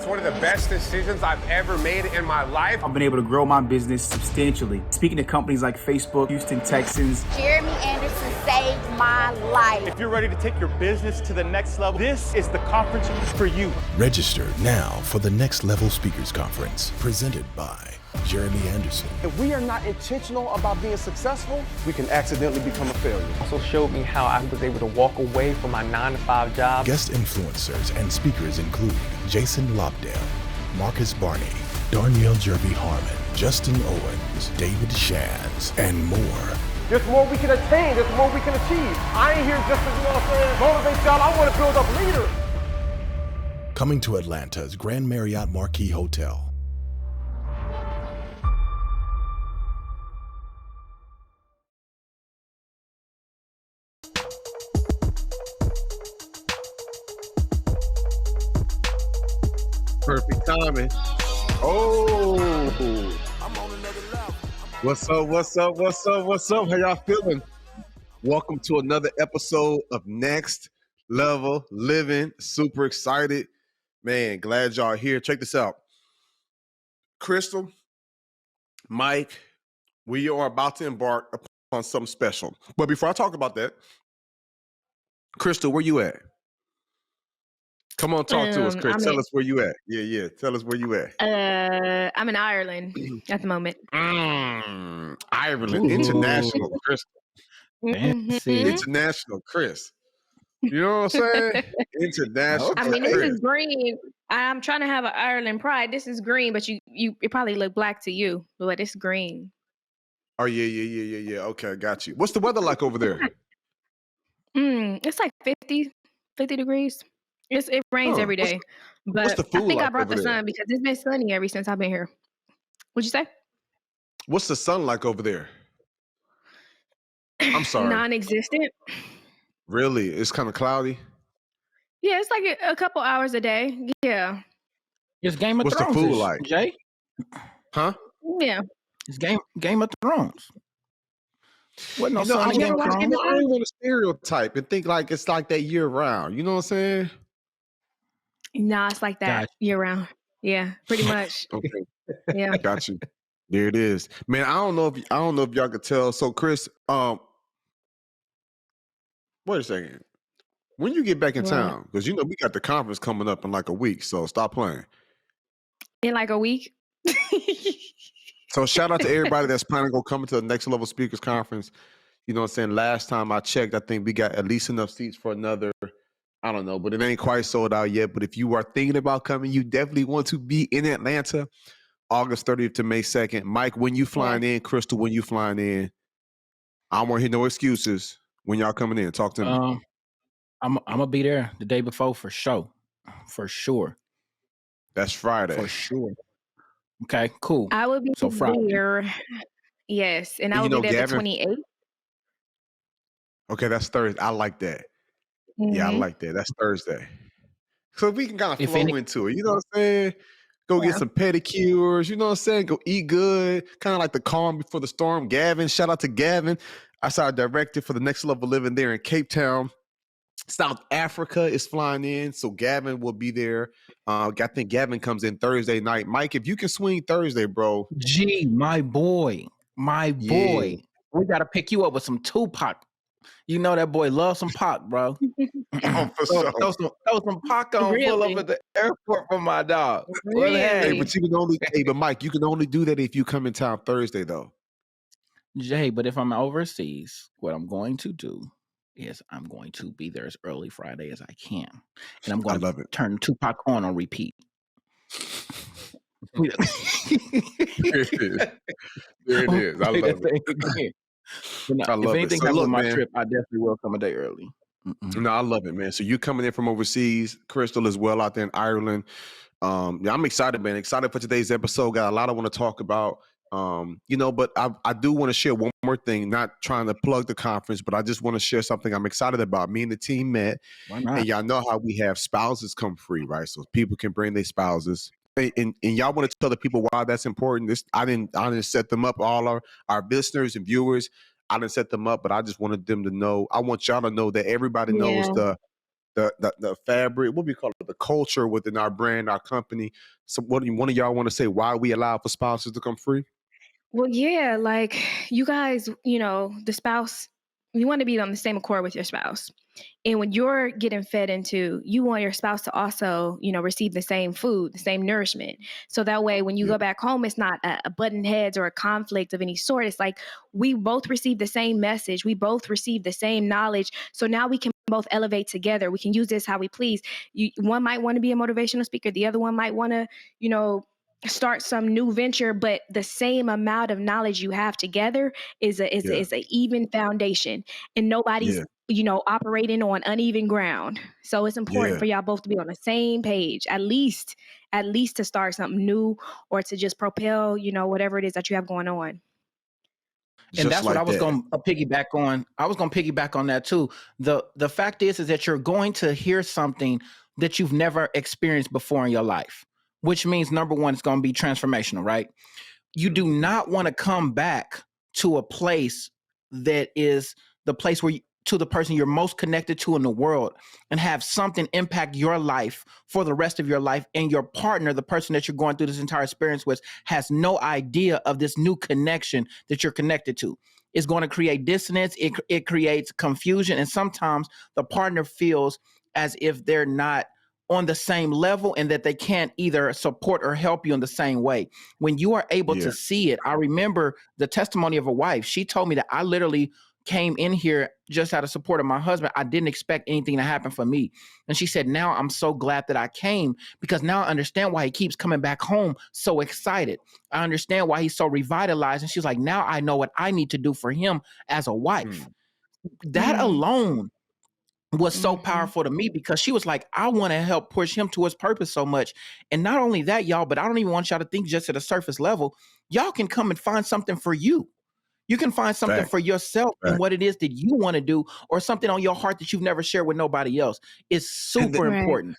It's one of the best decisions I've ever made in my life. I've been able to grow my business substantially. Speaking to companies like Facebook, Houston Texans. Jeremy Anderson saved my life. If you're ready to take your business to the next level, this is the conference for you. Register now for the Next Level Speakers Conference, presented by Jeremy Anderson. If we are not intentional about being successful, we can accidentally become a failure. Also showed me how I was able to walk away from my 9-to-5 job. Guest influencers and speakers include Jason Lobdell, Marcus Barney, Darnell Jerby Harmon, Justin Owens, David Shands, and more. There's more we can attain. There's more we can achieve. I ain't here just to, motivate y'all. I want to build up leaders. Coming to Atlanta's Grand Marriott Marquis Hotel. Perfect timing. Oh, what's up? How y'all feeling? Welcome to another episode of Next Level Living. Super excited, man. Glad y'all are here. Check this out, Crystal, Mike. We are about to embark upon something special. But before I talk about that, Crystal, where you at? Come on, talk to us, Chris. Tell us where you at. Yeah. Tell us where you at. I'm in Ireland at the moment. Ireland, international, Chris. International, Chris. You know what I'm saying? International. I mean, this is green. I'm trying to have an Ireland pride. This is green, but it probably look black to you, but it's green. Oh yeah. Okay, got you. What's the weather like over there? It's like 50 degrees. It rains every day, what's the but food I think like I brought the over there? sun because it's been sunny ever since I've been here. What'd you say? What's the sun like over there? I'm sorry. Non-existent. Really? It's kind of cloudy? Yeah, it's like a couple hours a day. Yeah. It's Game of What's Thrones. the food like? Jay? Huh? Yeah. It's Game of Thrones. What no sun in Game of Thrones? I don't want to stereotype and think like it's like that year round. You know what I'm saying? Nah, it's like that year round. Yeah, pretty much. Okay. Yeah. Got you. There it is. Man, I don't know if y'all could tell. So Chris, wait a second. When you get back in town, because we got the conference coming up in like a week, so stop playing. In like a week? So shout out to everybody that's planning on coming to the Next Level Speakers Conference. You know what I'm saying? Last time I checked, I think we got at least enough seats for another, I don't know, but it ain't quite sold out yet. But if you are thinking about coming, you definitely want to be in Atlanta, August 30th to May 2nd. Mike, when you flying in? Crystal, when you flying in? I don't want to hear no excuses when y'all coming in. Talk to me. I'm gonna be there the day before for sure. That's Friday. For sure. Okay, cool. I will be Friday. there. Yes, and I will be there the 28th. Okay, that's Thursday. I like that. Mm-hmm. Yeah, I like that. That's Thursday. So we can kind of flow into it. You know what I'm saying? Go get some pedicures. You know what I'm saying? Go eat good. Kind of like the calm before the storm. Gavin, shout out to Gavin. That's our director for the Next Level Living there in Cape Town. South Africa is flying in, so Gavin will be there. I think Gavin comes in Thursday night. Mike, if you can swing Thursday, bro. Gee, my boy. We got to pick you up with some Tupac. You know that boy loves some Pac, bro. For sure. Throw some Pac on, pull up at the airport for my dog. Really? Hey, but Mike, you can only do that if you come in town Thursday, though. Jay, but if I'm overseas, what I'm going to do is I'm going to be there as early Friday as I can. And I'm going to turn Tupac on repeat. There it is. I love it. If anything happens on my trip, I definitely will come a day early. No, I love it, man. So you coming in from overseas, Crystal as well out there in Ireland. I'm excited, man. Excited for today's episode. Got a lot I want to talk about. But I do want to share one more thing, not trying to plug the conference, but I just want to share something I'm excited about. Me and the team met, and y'all know how we have spouses come free, right? So people can bring their spouses. And y'all want to tell the people why that's important. I didn't set them up. All our listeners and viewers, I didn't set them up, but I just wanted them to know. I want y'all to know that everybody knows the fabric, what we call it, the culture within our brand, our company. So what do one of y'all want to say why we allow for spouses to come free? Well, yeah, like you guys, the spouse, you want to be on the same accord with your spouse. And when you're getting fed into, you want your spouse to also, receive the same food, the same nourishment. So that way, when you go back home, it's not a button heads or a conflict of any sort. It's like we both receive the same message. We both receive the same knowledge. So now we can both elevate together. We can use this how we please. One might want to be a motivational speaker. The other one might want to, start some new venture, but the same amount of knowledge you have together is a even foundation, and nobody's operating on uneven ground. So it's important for y'all both to be on the same page, at least to start something new or to just propel, whatever it is that you have going on. And that's what I was going to piggyback on. I was going to piggyback on that too. The fact is that you're going to hear something that you've never experienced before in your life, which means number one, it's going to be transformational, right? You do not want to come back to a place that is the place where to the person you're most connected to in the world and have something impact your life for the rest of your life. And your partner, the person that you're going through this entire experience with, has no idea of this new connection that you're connected to. It's going to create dissonance. It creates confusion. And sometimes the partner feels as if they're not on the same level and that they can't either support or help you in the same way. When you are able to see it, I remember the testimony of a wife. She told me that I literally came in here just out of support of my husband. I didn't expect anything to happen for me. And she said, now I'm so glad that I came because now I understand why he keeps coming back home so excited. I understand why he's so revitalized. And she's like, now I know what I need to do for him as a wife. That alone was so powerful to me because she was like, I want to help push him to his purpose so much. And not only that, y'all, but I don't even want y'all to think just at a surface level. Y'all can come and find something for you. You can find something for yourself and what it is that you want to do, or something on your heart that you've never shared with nobody else. It's super important.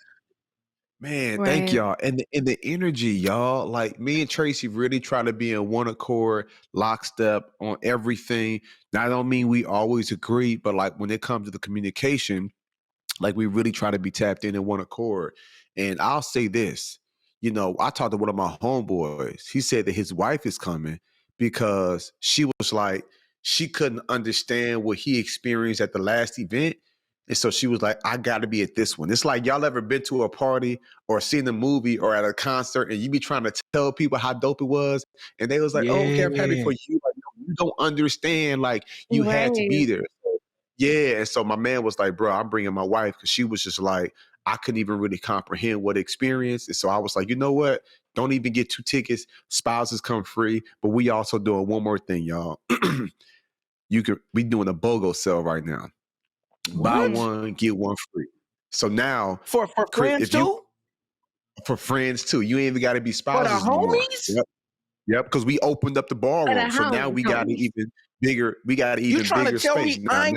Man, thank y'all. And the energy, y'all, like me and Tracy really try to be in one accord, lockstep on everything. Now, I don't mean we always agree, but like when it comes to the communication, like we really try to be tapped in one accord. And I'll say this, I talked to one of my homeboys. He said that his wife is coming because she was like, she couldn't understand what he experienced at the last event. And so she was like, I got to be at this one. It's like, y'all ever been to a party or seen a movie or at a concert and you be trying to tell people how dope it was. And they was like, oh, okay, I'm happy for you. Like, you don't understand. Like you had to be there. Yeah. And so my man was like, bro, I'm bringing my wife, because she was just like, I couldn't even really comprehend what experience. And so I was like, you know what? Don't even get 2 tickets. Spouses come free. But we also doing one more thing, y'all. We doing a BOGO sale right now. Buy one, get one free. So now for friends too? For friends too. You ain't even got to be spouses for the anymore. homies? Yep, because we opened up the ballroom. So now we got an even bigger, bigger space. You trying to tell me I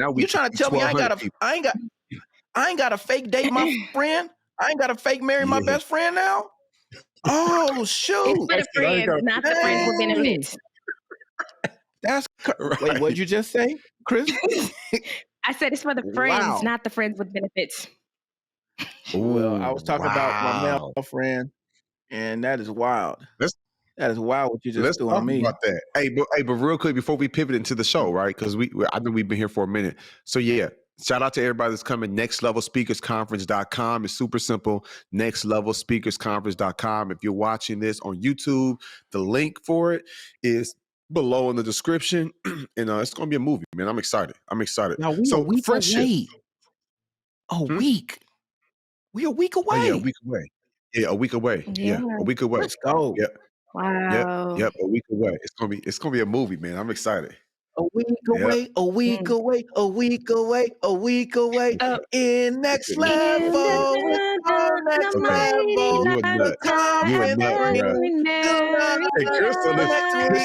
ain't got to fake date my friend? I ain't got to fake marry my best friend now? Oh, shoot. It's for the friends, not the friends with benefits. Wait, what'd you just say, Chris? I said it's for the friends, not the friends with benefits. Well, I was talking about my male friend, and that is wild. That is wild what you just threw on me. Let's talk about that. Hey, but real quick before we pivot into the show, right? Because I know we've been here for a minute. So yeah, shout out to everybody that's coming. NextLevelSpeakersConference.com. It's super simple. NextLevelSpeakersConference.com. If you're watching this on YouTube, the link for it is below in the description. And it's going to be a movie, man. I'm excited. Now we a week away. A week. We a week away. Oh, yeah, a week away. Yeah, a week away. Yeah, a week away. Let's go. Yeah. Wow. Yep, a week away. It's gonna be a movie, man. I'm excited. A week away, a week away, a week away, a week away. In next level. Next level. You a nut. You a nut, bro. Hey, Crystal,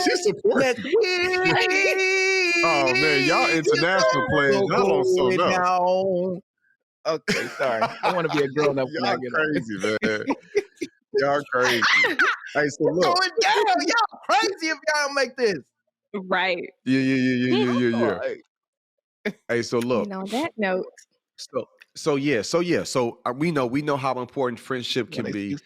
she's supporting. Next week. Oh man, y'all international players. Y'all on something else. Okay, sorry. I want to be a grown up. Y'all crazy, man. Y'all crazy. Hey, so look. Going down. Y'all crazy if y'all don't make this. Right. Yeah. Hey, so look. And on that note. So we know how important friendship can be,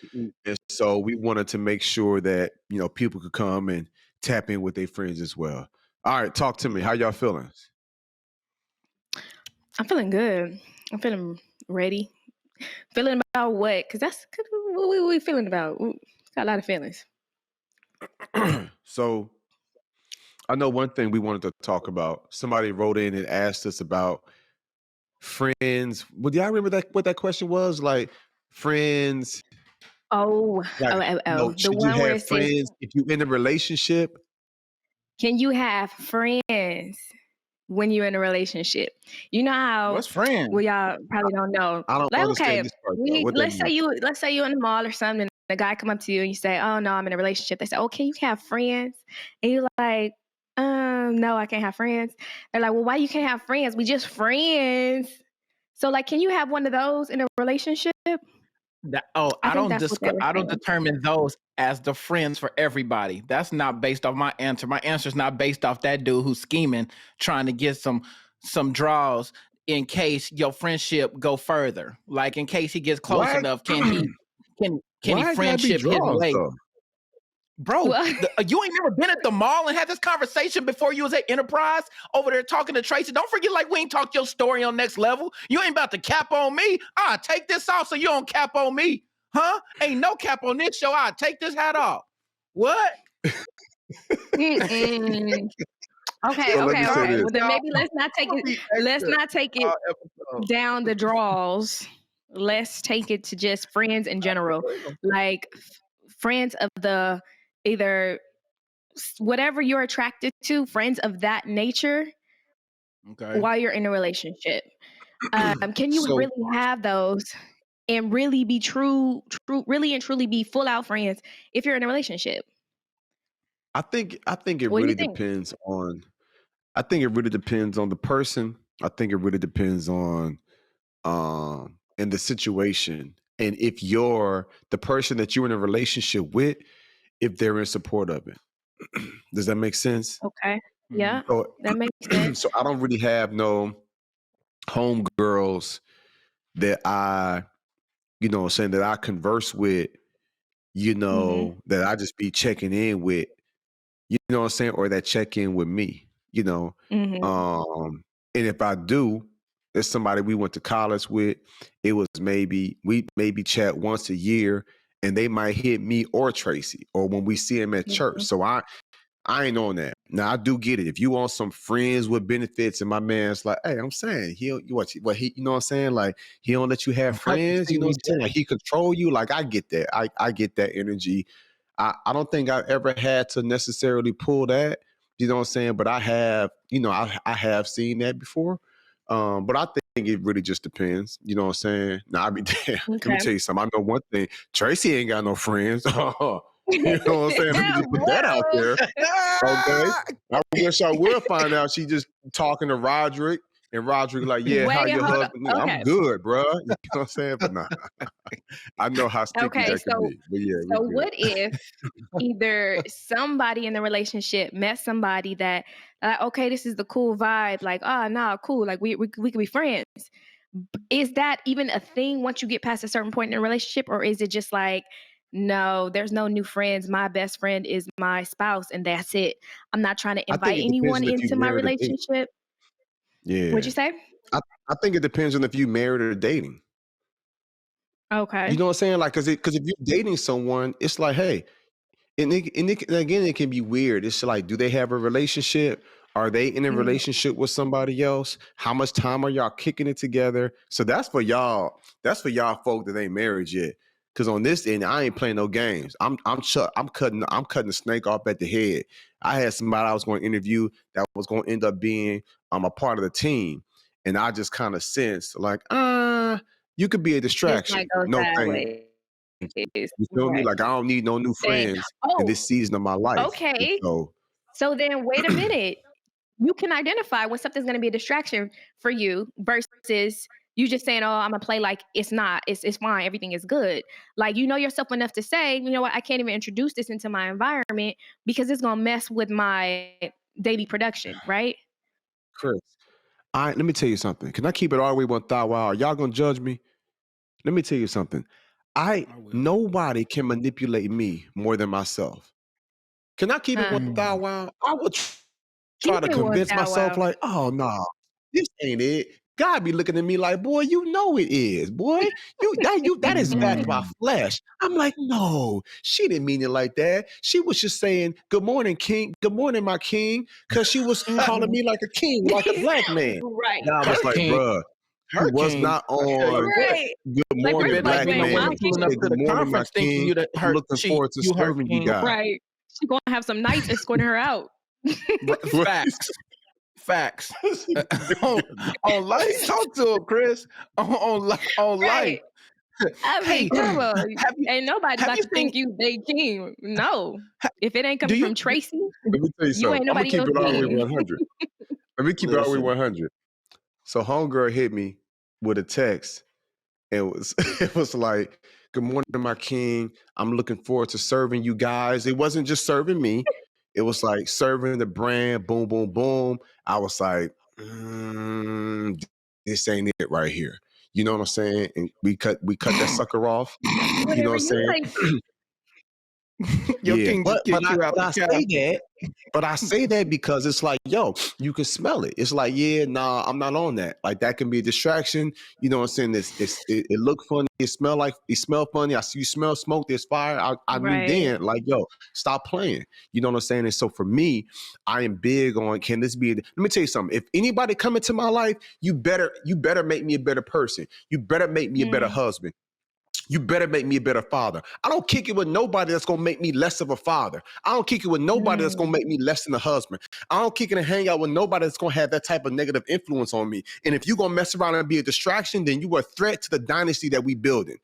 and so we wanted to make sure that people could come and tap in with their friends as well. All right, talk to me. How y'all feeling? I'm feeling good. I'm feeling ready. Feeling about what? Because that's what we feeling about. Got a lot of feelings. So I know one thing we wanted to talk about. Somebody wrote in and asked us about friends. Well, do y'all remember what that question was? Like friends. The Should you one where have it says, friends if you're in a relationship? can you have friends when you're in a relationship? You know how What's friend? well, y'all probably don't know. I don't Like, understand okay, this part. What that let's mean? say you in the mall or something, and the guy come up to you and you say, "Oh no, I'm in a relationship." They say, "Oh, can you have friends?" And you're like, no, I can't have friends." They're like, "Well, why you can't have friends? We just friends." So, like, can you have one of those in a relationship? I think that's what they were I don't saying. determine those as the friends for everybody. That's not based off my answer. My answer is not based off that dude who's scheming, trying to get some draws in case your friendship go further. Like in case he gets close Why? enough, can he Why gotta be friendship his draws way? though? Bro, Well, you ain't never been at the mall and had this conversation before you was at Enterprise over there talking to Tracy. Don't forget, like, we ain't talked your story on next level. You ain't about to cap on me. Take this off so you don't cap on me. Huh? Ain't no cap on this show. Take this hat off. What? mm-mm. Okay, So let me say okay. this. Well, then maybe let's not take I'm gonna it. be Let's extra not take it episode. down the draws. Let's take it to just friends in general, like friends of the either whatever you're attracted to, friends of that nature Okay. while you're in a relationship. Can you So really have those and really be really and truly be full out friends if you're in a relationship? I think it What do really you think? depends on. I think it really depends on the person. I think it really depends on and the situation, and if you're the person that you're in a relationship with, if they're in support of it. Does that make sense? Okay. Mhm. Yeah, So, that makes sense. so I don't really have no homegirls that saying that I converse with, Mm-hmm. that I just be checking in with, you know what I'm saying, or that check in with me, Mm-hmm. and if I do, it's somebody we went to college with. It was we maybe chat once a year, and they might hit me or Tracy, or when we see him at church. Mm-hmm. So I ain't on that. Now I do get it. If you want some friends with benefits, and my man's like, hey, I'm saying he, you know what I'm saying? Like he don't let you have I can friends. see You know me what I'm saying? Like he control you. Like I get that. I get that energy. I don't think I've ever had to necessarily pull that. You know what I'm saying? But I have. I have seen that before. But I think it really just depends. You know what I'm saying? Now I be damn. Let me Okay. tell you something. I know one thing. Tracy ain't got no friends. You know what I'm saying? Let me just put that out there. Okay. I wish I would find out she just talking to Roderick, and Roderick like, yeah, how Wait, your hold husband? on. I'm Okay. good, bro. You know what I'm saying? But nah, I know how sticky Okay. that can be. But yeah, we So good. what if either somebody in the relationship met somebody that, okay, this is the cool vibe, like, oh, nah, cool, like we could be friends. Is that even a thing once you get past a certain point in a relationship, or is it just like, no, there's no new friends. My best friend is my spouse, and that's it. I'm not trying to I think invite it depends anyone on if you into my married or dating. relationship. What'd Yeah. you say? I think it depends on if you married or dating. Okay. You know what I'm saying? Like, because if you're dating someone, it's like, hey, again, it can be weird. It's like, do they have a relationship? Are they in a Mhm. relationship with somebody else? How much time are y'all kicking it together? So that's for y'all. That's for y'all folk that ain't married yet. Because on this end, I ain't playing no games. I'm cutting the snake off at the head. I had somebody I was going to interview that was going to end up being a part of the team, and I just kind of sensed like, you could be a This might distraction. go No thank sideways. you. Feel me? Right. Like I don't need no new Dang. friends in Oh, this season of my life. And okay. so So then wait a minute. You can identify when something's going to be a distraction for you versus you just saying, "Oh, I'm gonna play like it's not. It's fine. Everything is good." Like you know yourself enough to say, "You know what? I can't even introduce this into my environment because it's gonna mess with my daily production." Right? Chris, Let me tell you something. Can I keep it all the way 1,000? Are y'all gonna judge me? Let me tell you something. Nobody can manipulate me more than myself. Can I keep it 1,000? I would try to convince myself, like, oh no, this ain't it. God be looking at me like, boy, you know it is, boy. That is backed by flesh. I'm like, no, she didn't mean it like that. She was just saying, good morning, king. Good morning, my king. Because she was calling me like a king, like a black man. Right. And I was like, bruh, Her was king. not on Right. good morning, Like, black wait, man. why She king? said, good morning, my king. I'm looking forward to serving you guys. Right. She's going to have some knights escorting her out. Facts. on life, talk to him, Chris. On life. I mean, come on. Ain't nobody about to think you they king. No. If it ain't coming from Tracy, let me tell you something. ain't I'm gonna nobody keep it all the way king. 100. Let me keep it all the way 100. So homegirl hit me with a text. It was like, good morning, my king. I'm looking forward to serving you guys. It wasn't just serving me. It was like serving the brand, boom, boom, boom. I was like, this ain't it right here. You know what I'm saying? And we cut that sucker off. You know what I'm saying? Your king just kicked you out the cab. But I say that because it's like, yo, you can smell it. It's like, yeah, nah, I'm not on that. Like that can be a distraction. You know what I'm saying? It look funny. It smell funny. I see you smell smoke. There's fire. I knew then, like, yo, stop playing. You know what I'm saying? And so for me, I am big on, can this be? Let me tell you something. If anybody come into my life, you better make me a better person. You better make me a better husband. You better make me a better father. I don't kick it with nobody that's going to make me less of a father. I don't kick it with nobody that's going to make me less than a husband. I don't kick it and hang out with nobody that's going to have that type of negative influence on me. And if you're going to mess around and be a distraction, then you are a threat to the dynasty that we building.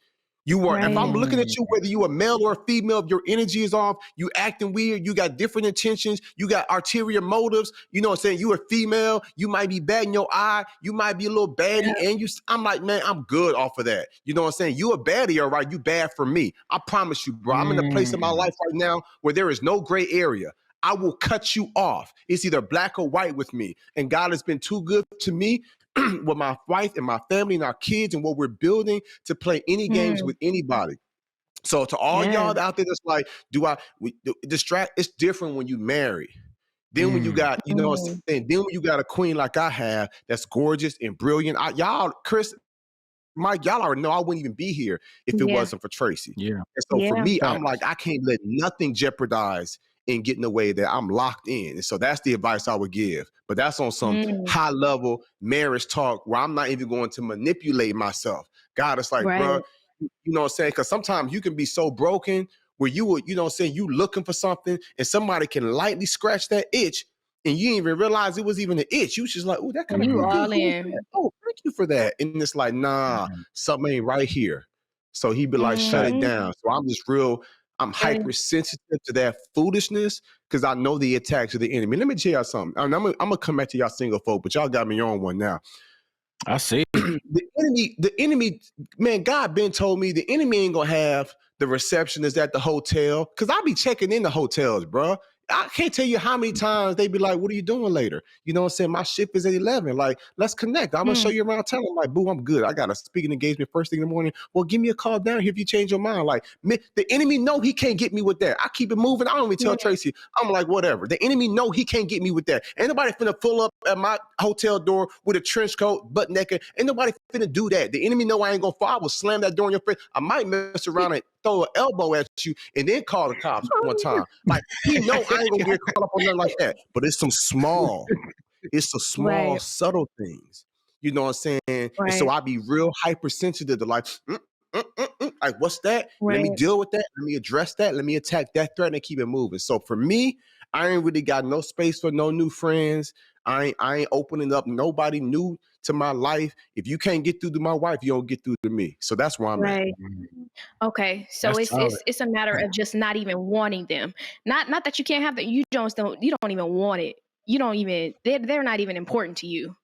You are, if I'm looking at you, whether you a male or a female, if your energy is off, you acting weird, you got different intentions, you got ulterior motives, you know what I'm saying? You a female, you might be bad in your eye, you might be a little baddie, and I'm like, man, I'm good off of that. You know what I'm saying? You a baddie, all right, you bad for me. I promise you, bro. I'm in a place in my life right now where there is no gray area. I will cut you off. It's either black or white with me. And God has been too good to me with my wife and my family and our kids and what we're building to play any games with anybody. So to all y'all out there that's like, distract? It's different when you marry. Then when you got, you know what I'm saying? Then when you got a queen like I have that's gorgeous and brilliant. Y'all, Chris, Mike, y'all already know I wouldn't even be here if it wasn't for Tracy. Yeah. And so for me, I'm like, I can't let nothing jeopardize in getting the way that I'm locked in. And so that's the advice I would give. But that's on some high level marriage talk where I'm not even going to manipulate myself. God, it's like, bro, you know what I'm saying? Because sometimes you can be so broken where you would, you know what I'm saying, you looking for something and somebody can lightly scratch that itch and you didn't even realize it was even an itch. You was just like, oh, that kind of good. All in. Oh, thank you for that. And it's like, nah, something ain't right here. So he'd be like, shut it down. So I'm hypersensitive to that foolishness because I know the attacks of the enemy. Let me tell y'all something. I'm gonna come back to y'all single folk, but y'all got me on one now. I see. The enemy, man, God been told me the enemy ain't gonna have the receptionist at the hotel because I be checking in the hotels, bro. I can't tell you how many times they be like, what are you doing later? You know what I'm saying? My shift is at 11. Like, let's connect. I'm going to show you around town. I'm like, boo, I'm good. I got a speaking engagement first thing in the morning. Well, give me a call down here if you change your mind. Like, the enemy know he can't get me with that. I keep it moving. I don't even tell Tracy. I'm like, whatever. The enemy know he can't get me with that. Ain't nobody finna pull up at my hotel door with a trench coat, butt naked. Ain't nobody finna do that. The enemy know I ain't going to fall. I will slam that door in your face. I might mess around and throw an elbow at you and then call the cops one time. Like, he know I ain't gonna get caught up on nothing like that. But it's some small, subtle things. You know what I'm saying? Right. And so I be real hypersensitive to like, like, what's that? Right. Let me deal with that. Let me address that. Let me attack that threat and keep it moving. So for me, I ain't really got no space for no new friends. I ain't opening up nobody new to my life. If you can't get through to my wife, you don't get through to me. So that's where I'm at. Okay. So it's a matter of just not even wanting them. Not that you can't have that. You don't even want it. You don't even, they're not even important to you.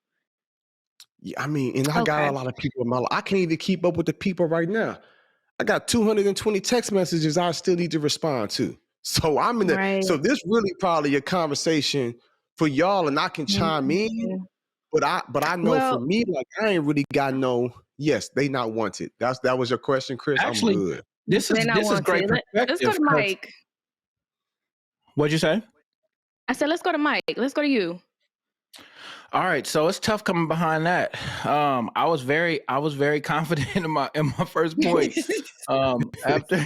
Yeah, I mean, and I got a lot of people in my life. I can't even keep up with the people right now. I got 220 text messages I still need to respond to. So I'm in the, so this really probably a conversation for y'all and I can chime in, But I know for me, like I ain't really got no. Yes, they not wanted. That was your question, Chris. Actually, I'm good. this is great Let's go perspective. to Mike. What'd you say? I said, let's go to Mike. Let's go to you. All right, so it's tough coming behind that. I was very confident in my first point. After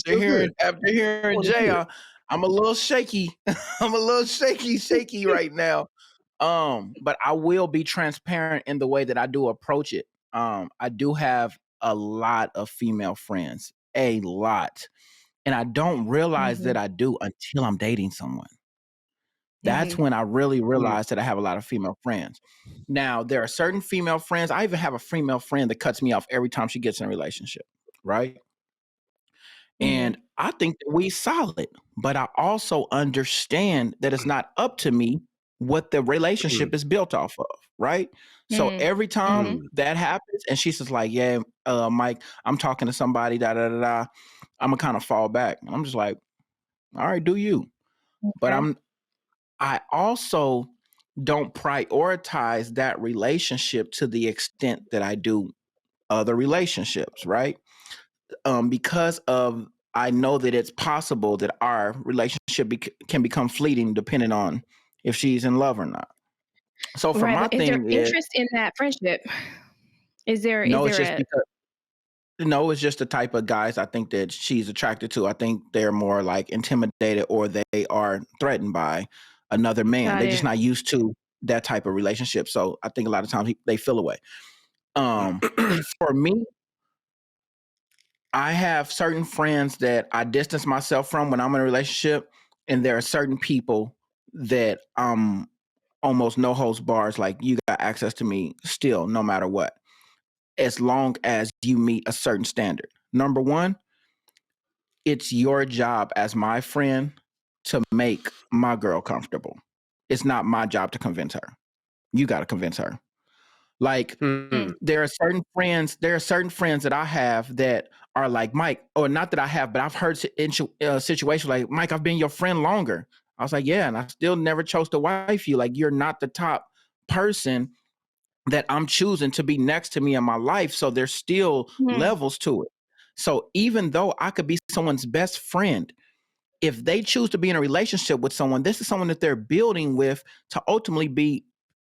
hearing Jay, I'm a little shaky. I'm a little shaky right now. But I will be transparent in the way that I do approach it. I do have a lot of female friends, a lot, and I don't realize that I do until I'm dating someone. That's when I really realized that I have a lot of female friends. Now, there are certain female friends. I even have a female friend that cuts me off every time she gets in a relationship, right? And I think that we solid, but I also understand that it's not up to me what the relationship is built off of, right? So every time that happens, and she's just like, yeah, Mike, I'm talking to somebody, I'm gonna kind of fall back. And I'm just like, all right, do you? But I also don't prioritize that relationship to the extent that I do other relationships, right? Because of I know that it's possible that our relationship can become fleeting depending on if she's in love or not. So for my but is there thing interest in that friendship? Is there it's just the type of guys I think that she's attracted to. I think they're more like intimidated or they are threatened by another man. They're just not used to that type of relationship. So I think a lot of times they feel away. For me, I have certain friends that I distance myself from when I'm in a relationship, and there are certain people that almost no holds bars. Like you got access to me still, no matter what, as long as you meet a certain standard. Number one, it's your job as my friend to make my girl comfortable. It's not my job to convince her. You got to convince her. Like there are certain friends that I have that are like, Mike, or not that I have, but I've heard situations like, Mike, I've been your friend longer. I was like, yeah, and I still never chose to wife you. Like, you're not the top person that I'm choosing to be next to me in my life. So there's still levels to it. So even though I could be someone's best friend, if they choose to be in a relationship with someone, this is someone that they're building with to ultimately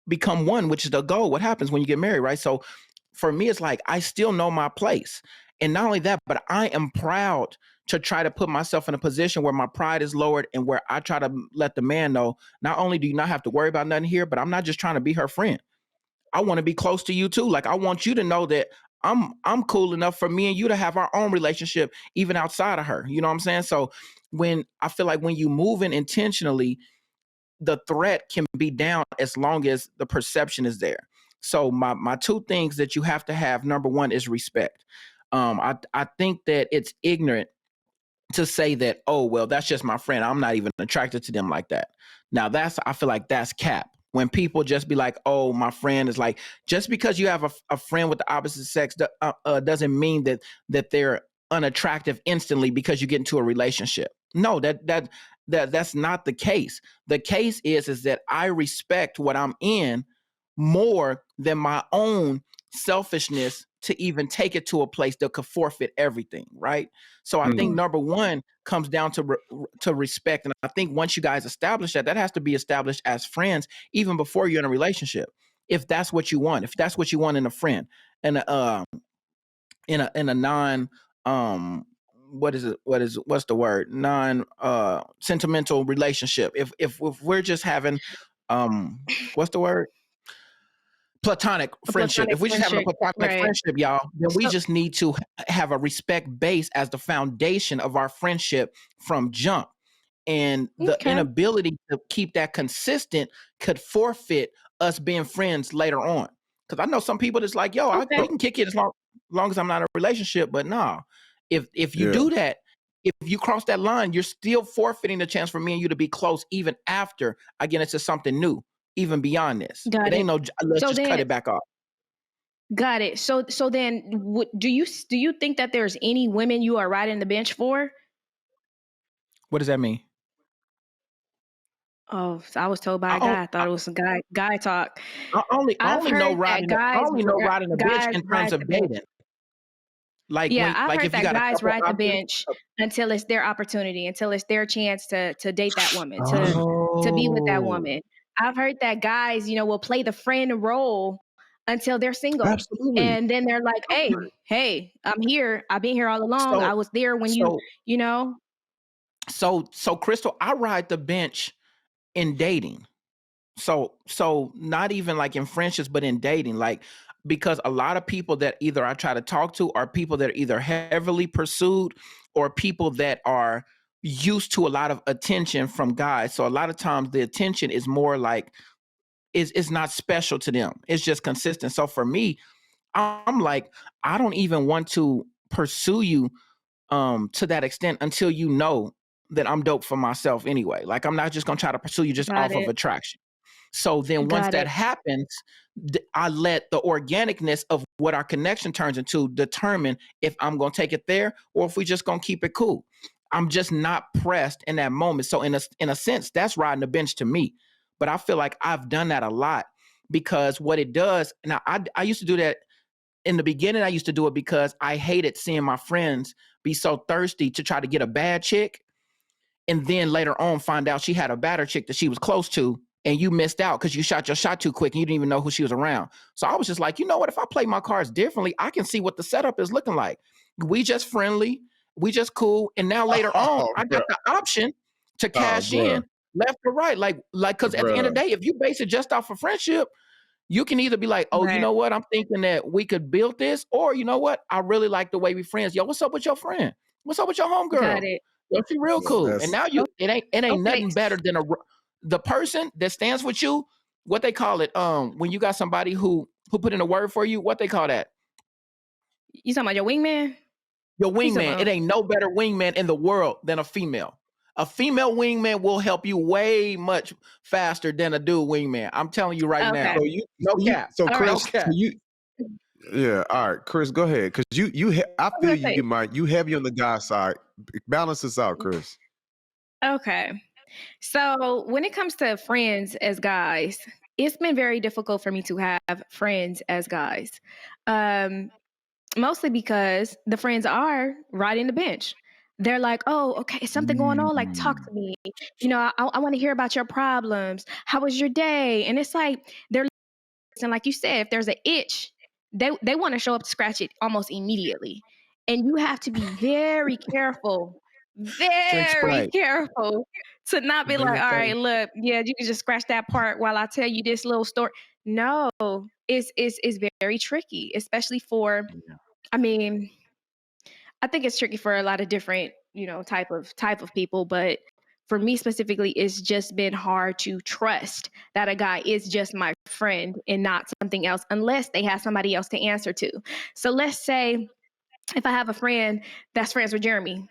become one, which is the goal. What happens when you get married, right? So for me, it's like, I still know my place. And not only that, but I am proud to try to put myself in a position where my pride is lowered and where I try to let the man know, not only do you not have to worry about nothing here, but I'm not just trying to be her friend. I want to be close to you too. Like, I want you to know that I'm cool enough for me and you to have our own relationship, even outside of her. You know what I'm saying? So when I feel like when you move in intentionally, the threat can be down as long as the perception is there. So my two things that you have to have, number one, is respect. I think that it's ignorant to say that, oh, well, that's just my friend, I'm not even attracted to them like that. Now I feel like that's cap. When people just be like, oh, my friend is like, just because you have a friend with the opposite sex doesn't mean that they're unattractive instantly because you get into a relationship. No, that's not the case. The case is that I respect what I'm in more than my own selfishness to even take it to a place that could forfeit everything, right? So I think number one comes down to respect. And I think once you guys establish that has to be established as friends, even before you're in a relationship. If that's what you want, in a friend, and in a non what's the word, non sentimental relationship. If we're just having what's the word, platonic friendship. If we're just having a platonic friendship, y'all, then we just need to have a respect base as the foundation of our friendship from jump. And the inability to keep that consistent could forfeit us being friends later on. Because I know some people that's like, yo, we can kick it as long as I'm not in a relationship. But nah, if you do that, if you cross that line, you're still forfeiting the chance for me and you to be close even after I get into something new, even beyond this. It ain't no, let's just cut it back off. Got it. So then do you think that there's any women you are riding the bench for? What does that mean? Oh, so I was told by I, a on- guy. I thought it was some guy talk. I I've only know heard that riding I only know riding a bench guys in terms ride of the bench. dating. Like Yeah, when, I've like heard if you that got a guys couple ride the options. bench until it's their opportunity, until it's their chance to date that woman, to be with that Oh, woman. I've heard that guys, will play the friend role until they're single. absolutely. And then they're like, hey, I'm here. I've been here all along. So I was there when so you know. so Crystal, I ride the bench in dating. So not even like in friendships, but in dating, like because a lot of people that either I try to talk to are people that are either heavily pursued or people that are used to a lot of attention from guys. So a lot of times the attention is more like is not special to them. It's just consistent. So for me, I'm like, I don't even want to pursue you to that extent until you know that I'm dope for myself anyway. Like I'm not just gonna try to pursue you just Got off of it. attraction. So then once Got that it. happens, I let the organicness of what our connection turns into determine if I'm going to take it there or if we just going to keep it cool. I'm just not pressed in that moment. So in a sense, that's riding the bench to me. But I feel like I've done that a lot because what it does, now I used to do that in the beginning. I used to do it because I hated seeing my friends be so thirsty to try to get a bad chick and then later on find out she had a better chick that she was close to and you missed out because you shot your shot too quick and you didn't even know who she was around. So I was just like, you know what? If I play my cards differently, I can see what the setup is looking like. We just friendly, we just cool. And now later on, Oh, I bro. got the option to Oh, cash bro. in left or right. Like, because at the end of Bro. the day, if you base it just off of friendship, you can either be like, oh, you Right. know what? I'm thinking that we could build this, or you know what? I really like the way we friends. Yo, what's up with your friend? What's up with your homegirl? Got it. Yo, she real cool. And That's now O- it ain't Okay. nothing better than the person that stands with you. What they call it? When you got somebody who put in a word for you, what they call that? You talking about your wingman? Your You talking wingman. It about ain't no better wingman in the world than a female. A female wingman will help you way much faster than a dude wingman. I'm telling you right okay. now. so you No so you cap. so All No right. Chris, so cap. you yeah, all right, Chris, go ahead. Cause I I was feel gonna say, you might you heavy on the guy side. Balance this out, Chris. okay. So when it comes to friends as guys, it's been very difficult for me to have friends as guys. Um, Mostly because the friends are riding the bench. They're like, oh, okay, is something going on? Like, talk Mm. to me. I want to hear about your problems. How was your day? And it's like they're and like you said, if there's an itch, they want to show up to scratch it almost immediately. And you have to be Drink very Sprite. careful to not be like, Very all right, thirty. look, yeah, you can just scratch that part while I tell you this little story. No, it's very tricky, especially for, I mean, I think it's tricky for a lot of different, type of people, but for me specifically, it's just been hard to trust that a guy is just my friend and not something else unless they have somebody else to answer to. So let's say if I have a friend that's friends with Jeremy,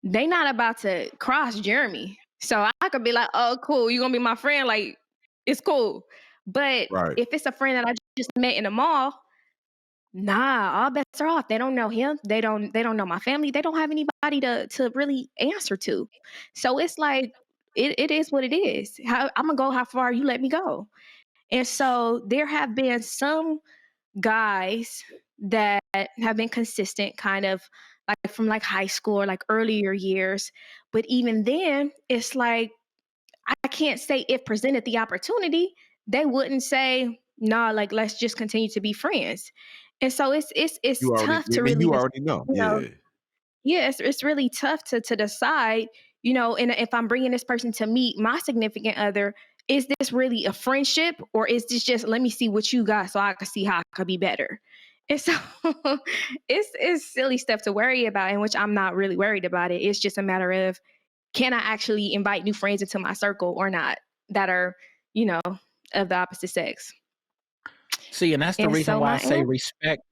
they not about to cross Jeremy. So I could be like, oh, cool, you're gonna be my friend, like it's cool. But Right. if it's a friend that I just met in the mall, nah, all bets are off. They don't know him. They don't know my family. They don't have anybody to really answer to. So it's like it is what it is. I'm gonna go how far you let me go. And so there have been some guys that have been consistent, kind of like from like high school or like earlier years. But even then, it's like I can't say if presented the opportunity, they wouldn't say, nah, like let's just continue to be friends. And so it's You already tough I to mean, really you already know. you know, Yeah. yeah, it's really tough to decide, and if I'm bringing this person to meet my significant other, is this really a friendship or is this just let me see what you got so I can see how I could be better? And so it's silly stuff to worry about, in which I'm not really worried about it. It's just a matter of, can I actually invite new friends into my circle or not that are, you know, of the opposite sex? See, and that's the And reason so why I my say answer, respect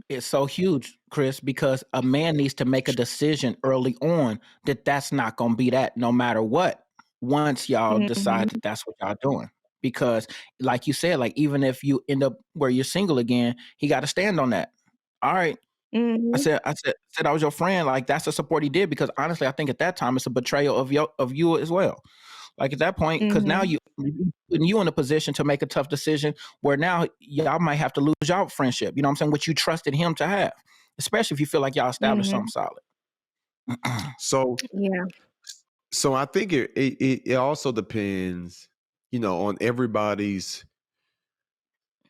is so huge, Chris, because a man needs to make a decision early on that that's not going to be that no matter what, once y'all decide mm-hmm, that that's what y'all doing. Because, like you said, like even if you end up where you're single again, he got to stand on that. All right. mm-hmm, I said I was your friend. Like that's the support he did because honestly, I think at that time it's a betrayal of you as well. Like at that point, because now you in a position to make a tough decision where now y'all might have to lose y'all friendship. You know what I'm saying? What you trusted him to have, especially if you feel like y'all established something solid. So Yeah. So I think it also depends, on everybody's,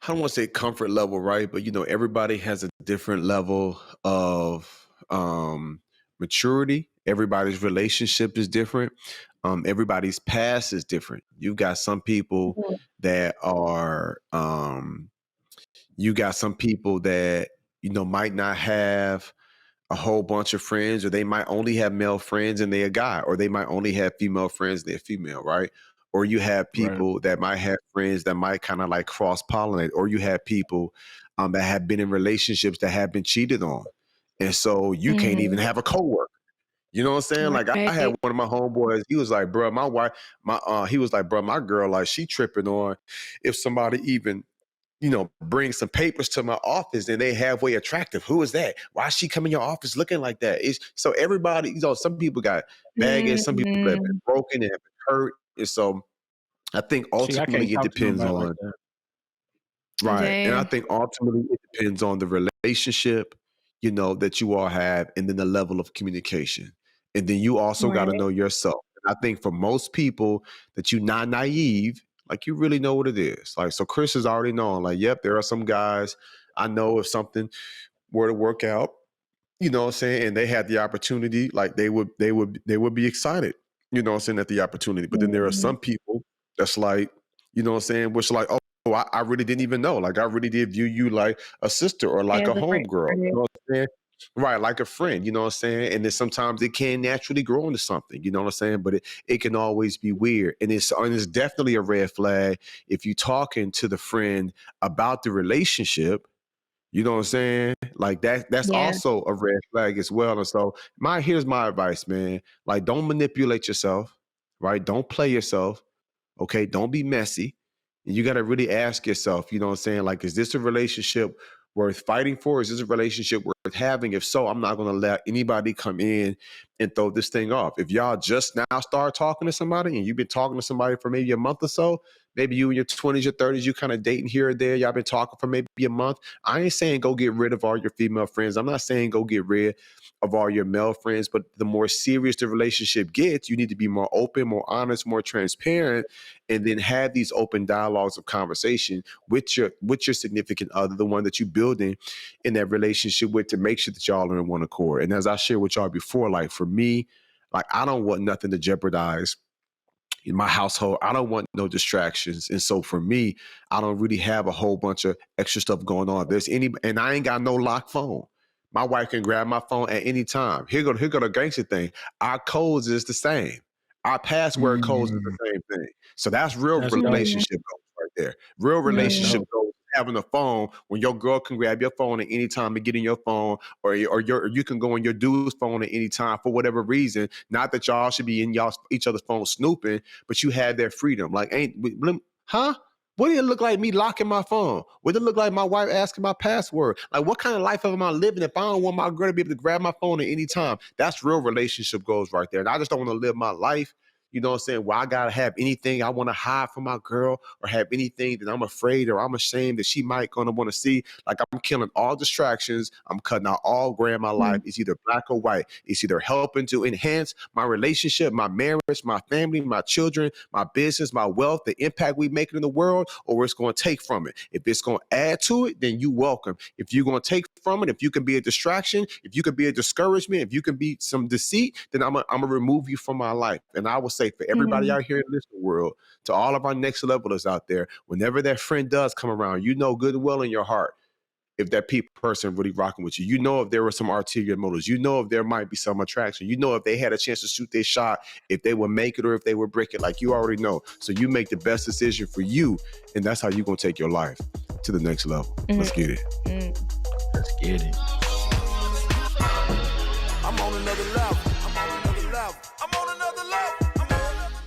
I don't want to say comfort level, right? But everybody has a different level of maturity. Everybody's relationship is different. Everybody's past is different. You've got some people that are might not have a whole bunch of friends, or they might only have male friends and they're a guy, or they might only have female friends and they're female, right? Or you have people that might have friends that might kind of like cross-pollinate, or you have people that have been in relationships that have been cheated on. And so you can't even have a coworker. You know what I'm saying? Like I had one of my homeboys, he was like, bro, my wife, he was like, bro, my girl, like she tripping on if somebody even bring some papers to my office and they halfway attractive. Who is that? Why is she coming in your office looking like that? So everybody, some people got baggage, some people have been broken and have been hurt. And so I think ultimately it depends on, right. And I think ultimately it depends on the relationship, that you all have, and then the level of communication. And then you also got to know yourself. And I think for most people that you're not naive, like you really know what it is. Like, so Chris has already known, like, yep, there are some guys I know if something were to work out, you know what I'm saying, and they had the opportunity, like they would be excited, you know what I'm saying, at the opportunity. But then there are some people that's like, you know what I'm saying, which like, oh, I really didn't even know. Like I really did view you like a sister or like a homegirl. You know what I'm saying? Right, like a friend, you know what I'm saying? And then sometimes it can naturally grow into something, you know what I'm saying? But it can always be weird. And it's definitely a red flag if you're talking to the friend about the relationship, you know what I'm saying? Like that's also a red flag as well. And so here's my advice, man. Like, don't manipulate yourself, right? Don't play yourself, okay? Don't be messy. And you got to really ask yourself, you know what I'm saying? Like, is this a relationship worth fighting for? Is this a relationship worth having? If so, I'm not going to let anybody come in and throw this thing off. If y'all just now start talking to somebody and you've been talking to somebody for maybe a month or so, maybe you in your 20s or 30s, you kind of dating here or there, y'all been talking for maybe a month. I ain't saying go get rid of all your female friends. I'm not saying go get rid of all your male friends, but the more serious the relationship gets, you need to be more open, more honest, more transparent, and then have these open dialogues of conversation with your significant other, the one that you're building in that relationship with, to make sure that y'all are in one accord. And as I shared with y'all before, like for me, like I don't want nothing to jeopardize in my household. I don't want no distractions. And so for me, I don't really have a whole bunch of extra stuff going on. And I ain't got no locked phone. My wife can grab my phone at any time. Here go the gangster thing. Our codes is the same. Our password codes is the same thing. So that's real relationship goals right there. Real relationship goals. Having a phone when your girl can grab your phone at any time and get in your phone, or you can go on your dude's phone at any time for whatever reason. Not that y'all should be in each other's phone snooping, but you have that freedom. Like, what did it look like me locking my phone? What did it look like my wife asking my password? Like, what kind of life am I living if I don't want my girl to be able to grab my phone at any time? That's real relationship goals right there. And I just don't want to live my life, you know what I'm saying, where I got to have anything I want to hide from my girl, or have anything that I'm afraid or I'm ashamed that she might going to want to see. Like, I'm killing all distractions. I'm cutting out all gray in my life. It's either black or white. It's either helping to enhance my relationship, my marriage, my family, my children, my business, my wealth, the impact we make in the world, or it's going to take from it. If it's going to add to it, then you welcome. If you're going to take from it, if you can be a distraction, if you can be a discouragement, if you can be some deceit, then I'm going to remove you from my life. And I will say, for everybody out here in this world, to all of our next levelers out there, whenever that friend does come around, you know good and well in your heart if that person really rocking with you. You know if there were some ulterior motives. You know if there might be some attraction. You know if they had a chance to shoot their shot, if they would make it or if they would break it. Like, you already know. So you make the best decision for you, and that's how you're going to take your life to the next level. Let's get it. Let's get it. I'm on another level.